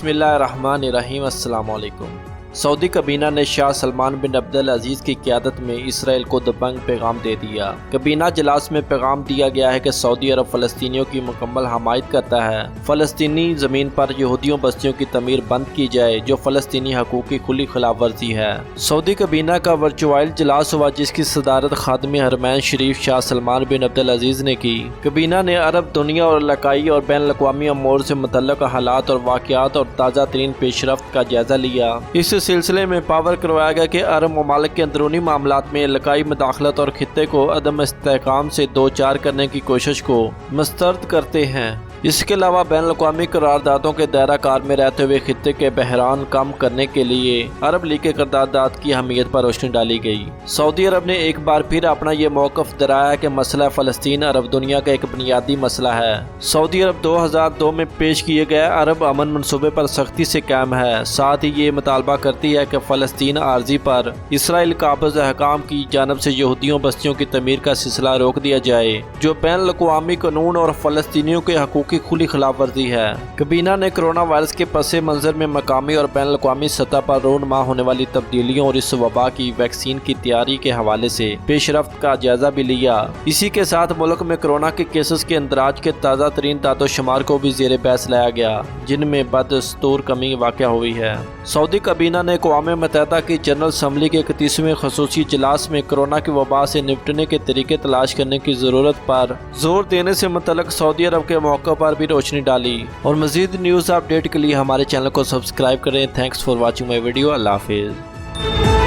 बिस्मिल्लाहिर्रहमानिर्रहीम। अस्सलाम वालेकुम। सऊदी कबीना ने शाह सलमान बिन अब्दुल की क़यादत में इसराइल को दबंग पैगाम दे दिया। कबीना इजलास में पैगाम दिया गया है कि सऊदी अरब फ़लस्तीनियों की मुकम्मल हमायत करता है। फ़लस्तीनी ज़मीन पर यहूदियों बस्तियों की तमीर बंद की जाए जो फ़लस्तीनी हकूक़ की खुली खिलाफ वर्जी है। सऊदी कबीना का वर्चुअल इजलास हुआ जिसकी सदारत खादिम हरमैन शरीफ शाह सलमान बिन अब्दुल ने की। कबीना ने अरब दुनिया और इलाकाई और बैन अल-अक़वामी अमूर से मुतल्लिक़ हालात और वाक़यात और ताज़ा तरीन पेशरफ्त का जायज़ा लिया। इस सिलसिले में पावर करवाया गया कि अरब ममालिक के अंदरूनी मामलात में इलाकाई मुदाखलत और खित्ते को अदम इस्तेहकाम से दो चार करने की कोशिश को मुस्तरद करते हैं। इसके अलावा बैन अल-अक़वामी करारदादों के दायरा कार में रहते हुए खित्ते के बहरान कम करने के लिए अरब लीग के करारदाद की अहमियत पर रोशनी डाली गई। सऊदी अरब ने एक बार फिर अपना ये मौक़िफ़ दोहराया कि मसला फ़लस्तीन अरब दुनिया का एक बुनियादी मसला है। सऊदी अरब 2002 में पेश किए गए अरब अमन मनसूबे पर सख्ती से कायम है। साथ ही ये मुतालबा करती है कि फ़लस्तीन आर्जी पर इसराइल काबिज़ अहकाम की जानब से यहूदियों बस्तियों की तमीर का सिलसिला रोक दिया जाए जो बैन अल-अक़वामी कानून और फ़लस्तीनियों के हकूक़ की खुली खिलाफ वर्जी है। कबीना ने कोरोना वायरस के पस मंज़र में मकामी और बैन अल-अक़वामी सतह पर रोनमा होने वाली तब्दीलियों और इस वबा की वैक्सीन की तैयारी के हवाले से पेशरफ्त का जायजा भी लिया। इसी के साथ मुल्क में कोरोना के केसेस के अंदराज के ताज़ा तरीन दादोशुमार को भी ज़ेर बहस लाया गया जिनमें बदस्तूर कमी वाक़या हुई है। सऊदी कबीना ने अक़वाम मुत्तहिदा की जनरल असम्बली के 31वें ख़ुसूसी इजलास में कोरोना की वबा से निपटने के तरीके तलाश करने की ज़रूरत पर जोर देने से मुतल्लिक़ सऊदी अरब के मौक़े पर भी रोशनी डाली। और मज़ीद न्यूज़ अपडेट के लिए हमारे चैनल को सब्सक्राइब करें। Thanks for watching my video. अल्लाह हाफ़िज़।